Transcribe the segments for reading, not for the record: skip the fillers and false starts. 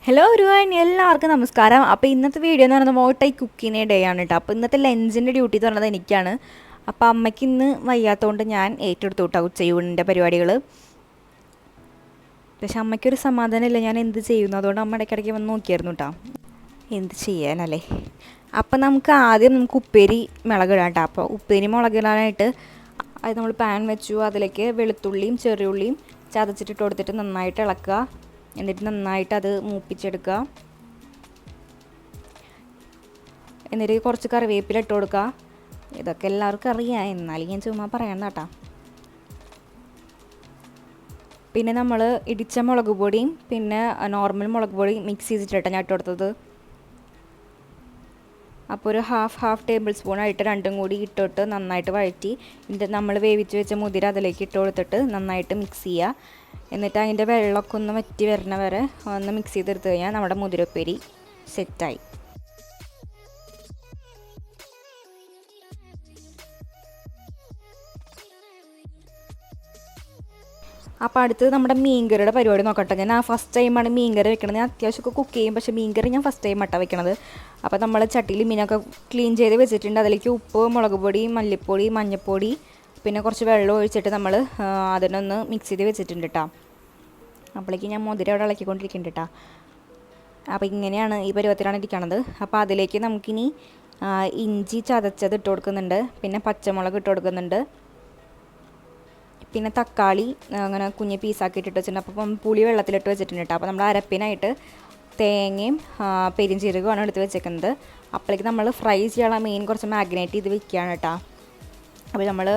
Hello ഒരുവൻ എല്ലാവർക്കും നമസ്കാരം. അപ്പോൾ ഇന്നത്തെ വീഡിയോ എന്ന് പറയുന്നത് മോട്ടൈ കുക്കിനെ ഡേ ആണ് കേട്ടോ. അപ്പോൾ ഇന്നത്തെ ലഞ്ചിൻ്റെ ഡ്യൂട്ടി എന്ന് പറയുന്നത് എനിക്കാണ്. അപ്പോൾ അമ്മയ്ക്ക് ഇന്ന് വയ്യാത്തതുകൊണ്ട് ഞാൻ ഏറ്റെടുത്തു കേട്ടോ ഉച്ചയൂണിൻ്റെ പരിപാടികൾ. പക്ഷെ അമ്മയ്ക്കൊരു സമാധാനമില്ല ഞാൻ എന്ത് ചെയ്യുന്നു. അതുകൊണ്ട് അമ്മ ഇടയ്ക്കിടയ്ക്ക് വന്ന് നോക്കിയായിരുന്നു കേട്ടോ. എന്ത് ചെയ്യാനല്ലേ. അപ്പോൾ നമുക്ക് ഉപ്പേരി മുളകിടാം കേട്ടോ. അപ്പോൾ ഉപ്പേരി മുളകിടാനായിട്ട് അത് നമ്മൾ പാൻ വെച്ചു. അതിലേക്ക് വെളുത്തുള്ളിയും ചെറിയുള്ളിയും ചതച്ചിട്ടിട്ട് കൊടുത്തിട്ട് നന്നായിട്ട് ഇളക്കുക. എന്നിട്ട് നന്നായിട്ട് അത് മൂപ്പിച്ചെടുക്കുക. എന്നിട്ട് കുറച്ച് കറിവേപ്പില ഇട്ട് കൊടുക്കുക. ഇതൊക്കെ എല്ലാവർക്കും അറിയാം, എന്നാലും ഞാൻ ചുമ്മാ പറയാൻ കേട്ടോ. പിന്നെ നമ്മൾ ഇടിച്ച മുളക് പൊടിയും പിന്നെ നോർമൽ മുളക് പൊടിയും മിക്സ് ചെയ്തിട്ടാണ് ഞാൻ ഇട്ട് കൊടുത്തത്. അപ്പോൾ ഒരു ഹാഫ് ടേബിൾ സ്പൂണായിട്ട് രണ്ടും കൂടി ഇട്ടിട്ട് നന്നായിട്ട് വഴറ്റി ഇതിൻ്റെ നമ്മൾ വേവിച്ച് വെച്ച മുതിര അതിലേക്ക് ഇട്ട് കൊടുത്തിട്ട് നന്നായിട്ട് മിക്സ് ചെയ്യുക. എന്നിട്ട് അതിൻ്റെ വെള്ളമൊക്കെ ഒന്ന് വറ്റി വരണ വരെ ഒന്ന് മിക്സ് ചെയ്തെടുത്ത് കഴിഞ്ഞാൽ നമ്മുടെ മുതിരപ്പേരി സെറ്റായി. അപ്പോൾ അടുത്തത് നമ്മുടെ മീൻകറിയുടെ പരിപാടി നോക്കട്ടെ. ഞാൻ ഫസ്റ്റ് ടൈമാണ് മീൻകറി വെക്കണത്. ഞാൻ അത്യാവശ്യമൊക്കെ കുക്ക് ചെയ്യും, പക്ഷേ മീൻകറി ഞാൻ ഫസ്റ്റ് ടൈം ആട്ടാണ് വെക്കണത്. അപ്പോൾ നമ്മൾ ചട്ടിയിൽ മീനൊക്കെ ക്ലീൻ ചെയ്ത് വെച്ചിട്ടുണ്ട്. അതിലേക്ക് ഉപ്പ്, മുളക് പൊടി, മല്ലിപ്പൊടി, മഞ്ഞൾപ്പൊടി പിന്നെ കുറച്ച് വെള്ളം ഒഴിച്ചിട്ട് നമ്മൾ അതിനൊന്ന് മിക്സ് ചെയ്ത് വെച്ചിട്ടുണ്ട് കേട്ടോ. അപ്പോഴേക്ക് ഞാൻ മുതിര അവിടെ ഇളക്കിക്കൊണ്ടിരിക്കുന്നുണ്ട് കേട്ടോ. അപ്പോൾ ഇങ്ങനെയാണ് ഈ പരുവത്തിലാണ് ഇരിക്കണത്. അപ്പോൾ അതിലേക്ക് നമുക്കിനി ഇഞ്ചി ചതച്ചത് ഇട്ട് കൊടുക്കുന്നുണ്ട്, പിന്നെ പച്ചമുളക് ഇട്ട് കൊടുക്കുന്നുണ്ട്, പിന്നെ തക്കാളി അങ്ങനെ കുഞ്ഞ് പീസാക്കി ഇട്ടിട്ട് വെച്ചിട്ടുണ്ട്. അപ്പം പുളി വെള്ളത്തിലിട്ട് വെച്ചിട്ടുണ്ട് കേട്ടോ. അപ്പോൾ നമ്മൾ അരപ്പിനായിട്ട് തേങ്ങയും പെരിഞ്ചീരകമാണ് എടുത്ത് വെച്ചേക്കുന്നത്. അപ്പോഴേക്ക് നമ്മൾ ഫ്രൈ ചെയ്യാനുള്ള മീൻ കുറച്ച് മാഗ്നേറ്റ് ചെയ്ത് വെക്കുകയാണ് കേട്ടോ. അപ്പോൾ നമ്മൾ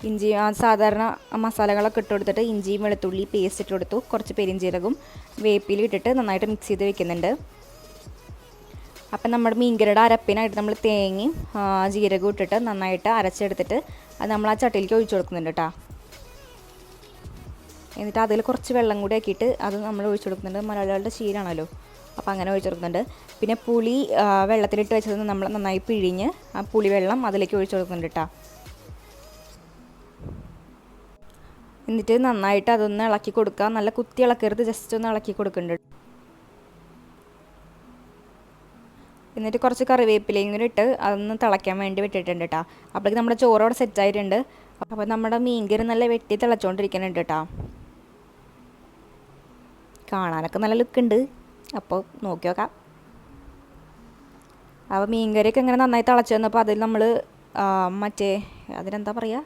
ഇഞ്ചി സാധാരണ മസാലകളൊക്കെ ഇട്ട് കൊടുത്തിട്ട് ഇഞ്ചിയും വെളുത്തുള്ളി പേസ്റ്റ് ഇട്ട് കൊടുത്തു, കുറച്ച് പെരിഞ്ചീരകവും വേപ്പിലും ഇട്ടിട്ട് നന്നായിട്ട് മിക്സ് ചെയ്ത് വെക്കുന്നുണ്ട്. അപ്പം നമ്മുടെ മീൻകറിയുടെ അരപ്പിനായിട്ട് നമ്മൾ തേങ്ങയും ജീരകവും ഇട്ടിട്ട് നന്നായിട്ട് അരച്ചെടുത്തിട്ട് അത് നമ്മൾ ആ ചട്ടിയിലേക്ക് ഒഴിച്ചു കൊടുക്കുന്നുണ്ട് കേട്ടോ. എന്നിട്ട് അതിൽ കുറച്ച് വെള്ളം കൂടി ആക്കിയിട്ട് അത് നമ്മൾ ഒഴിച്ചു കൊടുക്കുന്നുണ്ട്. മലയാളികളുടെ ശീലമാണല്ലോ, അപ്പോൾ അങ്ങനെ ഒഴിച്ചു കൊടുക്കുന്നുണ്ട്. പിന്നെ പുളി വെള്ളത്തിലിട്ട് വെച്ചത് നമ്മൾ നന്നായി പിഴിഞ്ഞ് ആ പുളി വെള്ളം അതിലേക്ക് ഒഴിച്ചു കൊടുക്കുന്നുണ്ട് കേട്ടോ. എന്നിട്ട് നന്നായിട്ട് അതൊന്ന് ഇളക്കി കൊടുക്കുക. നല്ല കുത്തി ഇളക്കരുത്, ജസ്റ്റ് ഒന്ന് ഇളക്കി കൊടുക്കുന്നുണ്ട്. എന്നിട്ട് കുറച്ച് കറിവേപ്പിലയും കൂടി ഇട്ട് അതൊന്ന് തിളയ്ക്കാൻ വേണ്ടി വിട്ടിട്ടുണ്ട് കേട്ടോ. അപ്പോഴേക്ക് നമ്മുടെ ചോറോടെ സെറ്റായിട്ടുണ്ട്. അപ്പോൾ നമ്മുടെ മീൻകറി നല്ല വെട്ടി തിളച്ചുകൊണ്ടിരിക്കുന്നുണ്ട് കേട്ടോ. കാണാനൊക്കെ നല്ല ലുക്കുണ്ട്, അപ്പോൾ നോക്കി നോക്കാം. അപ്പോൾ മീൻകറിയൊക്കെ ഇങ്ങനെ നന്നായി തിളച്ച് വന്നപ്പോൾ അതിൽ നമ്മൾ അതിനെന്താ പറയുക,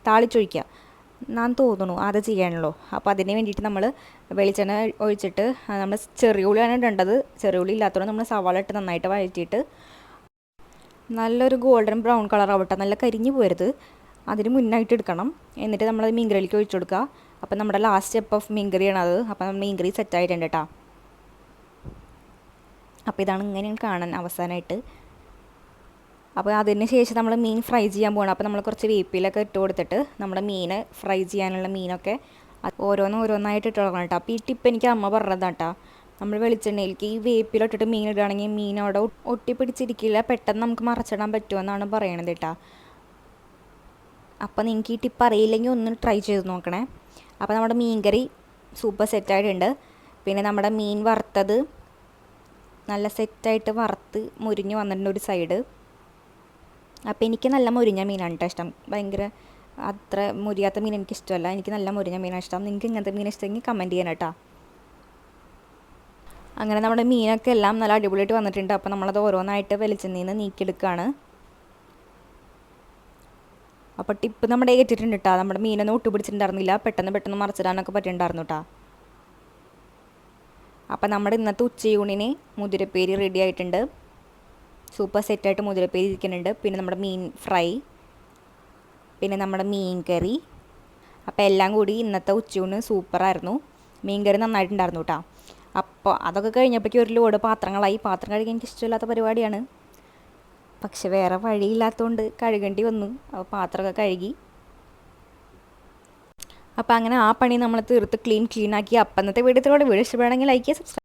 താളിച്ചൊഴിക്കുക ഞാൻ തോന്നുന്നു അത് ചെയ്യാനുള്ളൂ. അപ്പോൾ അതിന് വേണ്ടിയിട്ട് നമ്മൾ വെളിച്ചെണ്ണ ഒഴിച്ചിട്ട് നമ്മൾ ചെറിയുള്ളിയാണ് ഇടേണ്ടത്. ചെറിയുള്ളി ഇല്ലാത്തതുകൊണ്ട് നമ്മൾ സവാള ഇട്ട് നന്നായിട്ട് വഴറ്റിയിട്ട് നല്ലൊരു ഗോൾഡൻ ബ്രൗൺ കളർ ആവട്ടെ, നല്ല കരിഞ്ഞു പോരുത്, അതിന് മുന്നായിട്ട് എടുക്കണം. എന്നിട്ട് നമ്മൾ മീൻകറിയിലേക്ക് ഒഴിച്ചു കൊടുക്കുക. അപ്പോൾ നമ്മുടെ ലാസ്റ്റ് സ്റ്റെപ്പ് ഓഫ് മീൻകറിയാണ് അത്. അപ്പോൾ നമ്മൾ മീൻകറി സെറ്റായിട്ടുണ്ട് കേട്ടോ. അപ്പോൾ ഇതാണ് ഇങ്ങനെയാണ് കാണാൻ അവസാനമായിട്ട്. അപ്പോൾ അതിന് ശേഷം നമ്മൾ മീൻ ഫ്രൈ ചെയ്യാൻ പോകണം. അപ്പോൾ നമ്മൾ കുറച്ച് വേപ്പിലൊക്കെ ഇട്ട് കൊടുത്തിട്ട് നമ്മുടെ മീൻ ഫ്രൈ ചെയ്യാനുള്ള മീനൊക്കെ ഓരോന്നായിട്ട് ഇട്ട് കൊടുക്കണം കേട്ടോ. അപ്പോൾ ഈ ടിപ്പ് എനിക്ക് അമ്മ പറഞ്ഞതാണ് കേട്ടോ. നമ്മൾ വെളിച്ചെണ്ണയിലേക്ക് ഈ വേപ്പിലിട്ടിട്ട് മീൻ ഇടുകയാണെങ്കിൽ മീൻ അവിടെ ഒട്ടിപ്പിടിച്ചിരിക്കില്ല, പെട്ടെന്ന് നമുക്ക് മറച്ചിടാൻ പറ്റുമെന്നാണ് പറയണത് കേട്ടോ. അപ്പോൾ നിങ്ങൾക്ക് ഈ ടിപ്പ് അറിയില്ലെങ്കിൽ ഒന്ന് ട്രൈ ചെയ്ത് നോക്കണേ. അപ്പോൾ നമ്മുടെ മീൻ കറി സൂപ്പർ സെറ്റായിട്ടുണ്ട്. പിന്നെ നമ്മുടെ മീൻ വറുത്തത് നല്ല സെറ്റായിട്ട് വറുത്ത് മുരിഞ്ഞ് വന്നിട്ടുണ്ട് ഒരു സൈഡ്. അപ്പോൾ എനിക്ക് നല്ല മുരിഞ്ഞ മീനാണ് കേട്ടോ ഇഷ്ടം. ഭയങ്കര അത്ര മുരിയാത്ത മീൻ എനിക്കിഷ്ടമല്ല, എനിക്ക് നല്ല മുരിഞ്ഞ മീനാണ് ഇഷ്ടം. നിങ്ങൾക്ക് ഇങ്ങനത്തെ മീൻ ഇഷ്ടമെങ്കിൽ കമൻറ്റ് ചെയ്യണം കേട്ടോ. അങ്ങനെ നമ്മുടെ മീനൊക്കെ എല്ലാം നല്ല അടിപൊളിയായിട്ട് വന്നിട്ടുണ്ട്. അപ്പോൾ നമ്മളത് ഓരോന്നായിട്ട് വെളിച്ചെണ്ണയിൽ നിന്ന് നീക്കിയെടുക്കുകയാണ്. അപ്പോൾ ടിപ്പ് നമ്മുടെ ഏറ്റിട്ടുണ്ട് കേട്ടോ. നമ്മുടെ മീനൊന്നും ഒട്ടുപിടിച്ചിട്ടുണ്ടായിരുന്നില്ല, പെട്ടെന്ന് മറിച്ചിടാനൊക്കെ പറ്റിയിട്ടുണ്ടായിരുന്നു കേട്ടോ. അപ്പോൾ നമ്മുടെ ഇന്നത്തെ ഉച്ചയൂണിന് മുതിരപ്പേരി റെഡി ആയിട്ടുണ്ട്. സൂപ്പർ സെറ്റായിട്ട് മുതിരപ്പേരി ഇരിക്കുന്നുണ്ട്. പിന്നെ നമ്മുടെ മീൻ ഫ്രൈ, പിന്നെ നമ്മുടെ മീൻ കറി. അപ്പോൾ എല്ലാം കൂടി ഇന്നത്തെ ഉച്ചയൂണ് സൂപ്പറായിരുന്നു. മീൻ കറി നന്നായിട്ടുണ്ടായിരുന്നു കേട്ടോ. അപ്പോൾ അതൊക്കെ കഴിഞ്ഞപ്പോഴേക്കും ഒരു ലോഡ് പാത്രങ്ങളായി. പാത്രം കഴുകാൻ എനിക്ക് ഇഷ്ടമില്ലാത്ത പരിപാടിയാണ്, പക്ഷെ വേറെ വഴിയില്ലാത്തതുകൊണ്ട് കഴുകേണ്ടി വന്നു. അപ്പോൾ പാത്രമൊക്കെ കഴുകി. അപ്പോൾ അങ്ങനെ ആ പണി നമ്മൾ തീർത്ത് ക്ലീൻ ആക്കി. അപ്പം ഇന്നത്തെ വീഡിയോ ഇഷ്ടപ്പെടുകയാണെങ്കിൽ ലൈക്ക് ചെയ്യുക, സബ്സ്ക്രൈബ്